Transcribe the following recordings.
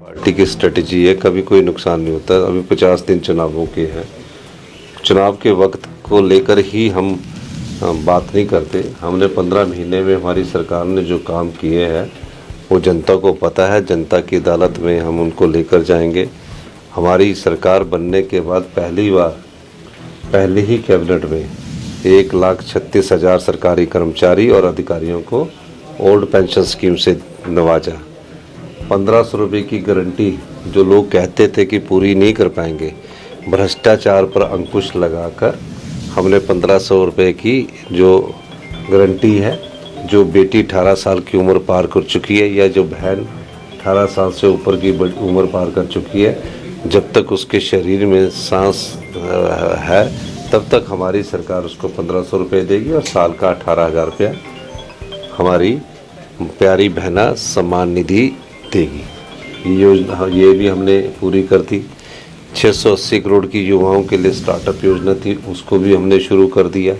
Party की strategy है, कभी कोई नुकसान नहीं होता। अभी 50 दिन चुनावों के हैं। चुनाव के वक्त को लेकर ही हम बात नहीं करते। हमने 15 महीने में हमारी सरकार ने जो काम किए हैं वो जनता को पता है। जनता की अदालत में हम उनको लेकर जाएंगे। हमारी सरकार बनने के बाद पहली बार पहले ही कैबिनेट में 1,36,000 सरकारी कर्मचारी और अधिकारियों को ओल्ड पेंशन स्कीम से नवाजा। 1500 रुपये की गारंटी जो लोग कहते थे कि पूरी नहीं कर पाएंगे, भ्रष्टाचार पर अंकुश लगाकर हमने 1500 रुपये की जो गारंटी है, जो बेटी 18 साल की उम्र पार कर चुकी है या जो बहन 18 साल से ऊपर की उम्र पार कर चुकी है, जब तक उसके शरीर में सांस है तब तक हमारी सरकार उसको 1500 रुपये देगी और साल का 18,000 रुपया हमारी प्यारी बहना सम्मान निधि देगी। ये योजना ये भी हमने पूरी कर दी। 680 करोड़ की युवाओं के लिए स्टार्टअप योजना थी, उसको भी हमने शुरू कर दिया।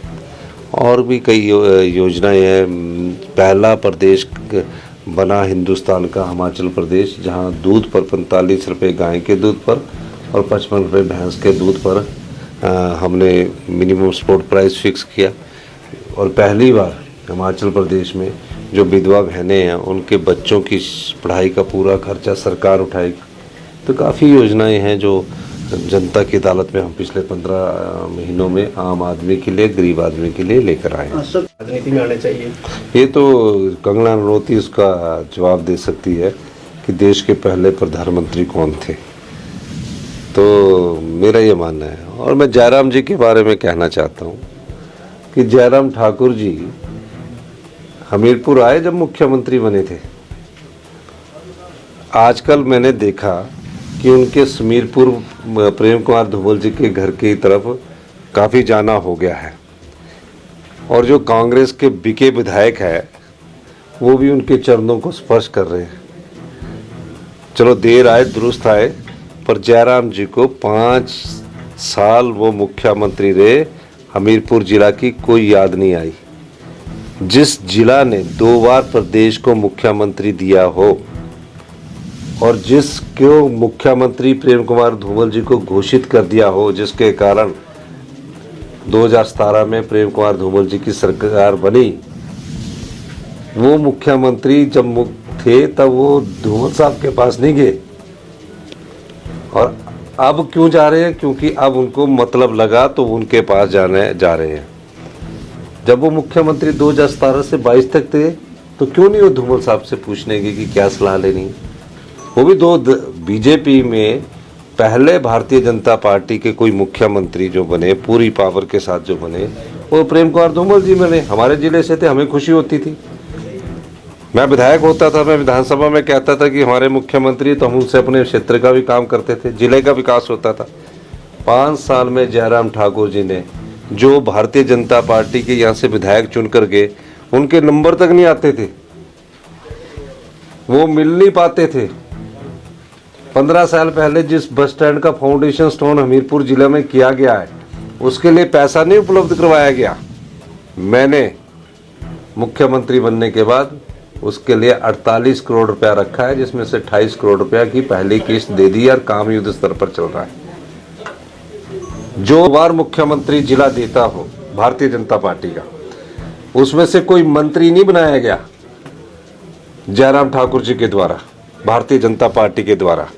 और भी कई योजनाएं हैं। पहला प्रदेश बना हिंदुस्तान का हिमाचल प्रदेश, जहां दूध पर 45 रुपये गाय के दूध पर और 55 रुपये भैंस के दूध पर हमने मिनिमम सपोर्ट प्राइस फिक्स किया। और पहली बार हिमाचल प्रदेश में जो विधवा बहनें हैं उनके बच्चों की पढ़ाई का पूरा खर्चा सरकार उठाएगी। तो काफ़ी योजनाएं हैं जो जनता की अदालत में हम पिछले 15 महीनों में आम आदमी के लिए, गरीब आदमी के लिए लेकर आए हैं। राजनीति में आने चाहिए, ये तो कंगना रनौती उसका जवाब दे सकती है कि देश के पहले प्रधानमंत्री कौन थे। तो मेरा ये मानना है। और मैं जयराम जी के बारे में कहना चाहता हूँ कि जयराम ठाकुर जी हमीरपुर आए जब मुख्यमंत्री बने थे। आजकल मैंने देखा कि उनके समीरपुर प्रेम कुमार धूमल जी के घर की तरफ काफ़ी जाना हो गया है। और जो कांग्रेस के बिके विधायक है वो भी उनके चरणों को स्पर्श कर रहे हैं। चलो देर आए दुरुस्त आए, पर जयराम जी को 5 साल वो मुख्यमंत्री रहे, हमीरपुर जिला की कोई याद नहीं आई। जिस जिला ने 2 बार प्रदेश को मुख्यमंत्री दिया हो और जिसको मुख्यमंत्री प्रेम कुमार धूमल जी को घोषित कर दिया हो, जिसके कारण 2017 में प्रेम कुमार धूमल जी की सरकार बनी, वो मुख्यमंत्री जब थे तब वो धूमल साहब के पास नहीं गए। और अब क्यों जा रहे हैं? क्योंकि अब उनको मतलब लगा तो उनके पास जा रहे हैं। जब वो मुख्यमंत्री 2017 से 22 तक थे तो क्यों नहीं वो धूमल साहब से पूछने की कि क्या सलाह लेनी है? वो भी 2 बीजेपी में पहले भारतीय जनता पार्टी के कोई मुख्यमंत्री जो बने, पूरी पावर के साथ जो बने, वो प्रेम कुमार धूमल जी बने। हमारे जिले से थे, हमें खुशी होती थी। मैं विधायक होता था, मैं विधानसभा में कहता था कि हमारे मुख्यमंत्री, तो हम उनसे अपने क्षेत्र का भी काम करते थे, जिले का विकास होता था। 5 साल में जयराम ठाकुर जी ने जो भारतीय जनता पार्टी के यहाँ से विधायक चुन कर गए, उनके नंबर तक नहीं आते थे, वो मिल नहीं पाते थे। 15 साल पहले जिस बस स्टैंड का फाउंडेशन स्टोन हमीरपुर जिले में किया गया है, उसके लिए पैसा नहीं उपलब्ध करवाया गया। मैंने मुख्यमंत्री बनने के बाद उसके लिए 48 करोड़ रुपया रखा है, जिसमें से 28 करोड़ रुपया की पहली किस्त दे दी और काम युद्ध स्तर पर चल रहा है। जो बार मुख्यमंत्री जिला देता हो भारतीय जनता पार्टी का, उसमें से कोई मंत्री नहीं बनाया गया जयराम ठाकुर जी के द्वारा, भारतीय जनता पार्टी के द्वारा।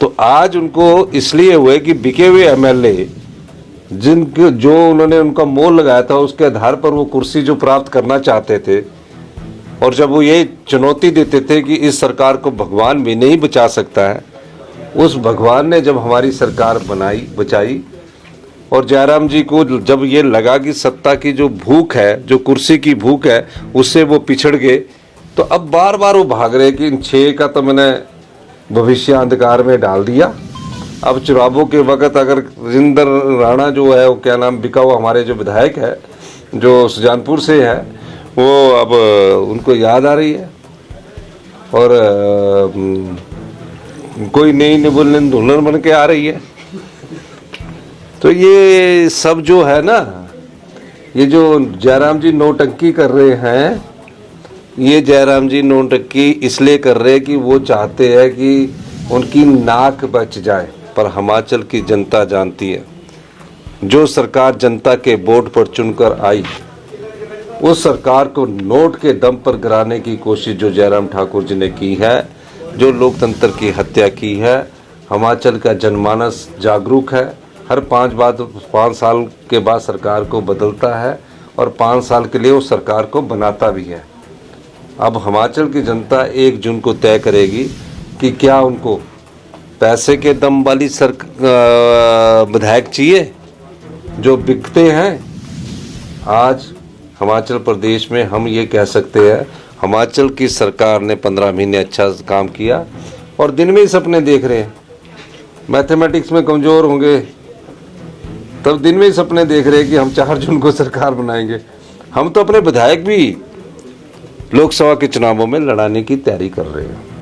तो आज उनको इसलिए हुए कि बिके हुए एमएलए जिनके जो उन्होंने उनका मोल लगाया था, उसके आधार पर वो कुर्सी जो प्राप्त करना चाहते थे, और जब वो ये चुनौती देते थे कि इस सरकार को भगवान भी नहीं बचा सकता है, उस भगवान ने जब हमारी सरकार बचाई, और जयराम जी को जब ये लगा कि सत्ता की जो भूख है, जो कुर्सी की भूख है, उससे वो पिछड़ गए, तो अब बार बार वो भाग रहे कि इन 6 का तो मैंने भविष्य अंधकार में डाल दिया। अब चुनावों के वक्त अगर राजेंद्र राणा जो है, वो क्या नाम, बिका हुआ हमारे जो विधायक है, जो सुजानपुर से है, वो अब उनको याद आ रही है और कोई नई निबुल दुल्हन बन के आ रही है। तो ये सब जो है ना, ये जो जयराम जी नौटंकी कर रहे हैं, ये जयराम जी नोटंकी इसलिए कर रहे हैं कि वो चाहते हैं कि उनकी नाक बच जाए, पर हिमाचल की जनता जानती है जो सरकार जनता के वोट पर चुनकर आई उस सरकार को नोट के दम पर गिराने की कोशिश जो जयराम ठाकुर जी ने की है, जो लोकतंत्र की हत्या की है। हिमाचल का जनमानस जागरूक है, हर 5 साल के बाद सरकार को बदलता है और 5 साल के लिए उस सरकार को बनाता भी है। अब हिमाचल की जनता 1 जून को तय करेगी कि क्या उनको पैसे के दम वाली विधायक चाहिए जो बिकते हैं। आज हिमाचल प्रदेश में हम ये कह सकते हैं हिमाचल की सरकार ने 15 महीने अच्छा काम किया और दिन में ही सपने देख रहे हैं। मैथमेटिक्स में कमज़ोर होंगे तब दिन में ही सपने देख रहे हैं कि हम 4 जून को सरकार बनाएंगे। हम तो अपने विधायक भी लोकसभा के चुनावों में लड़ाने की तैयारी कर रहे हैं।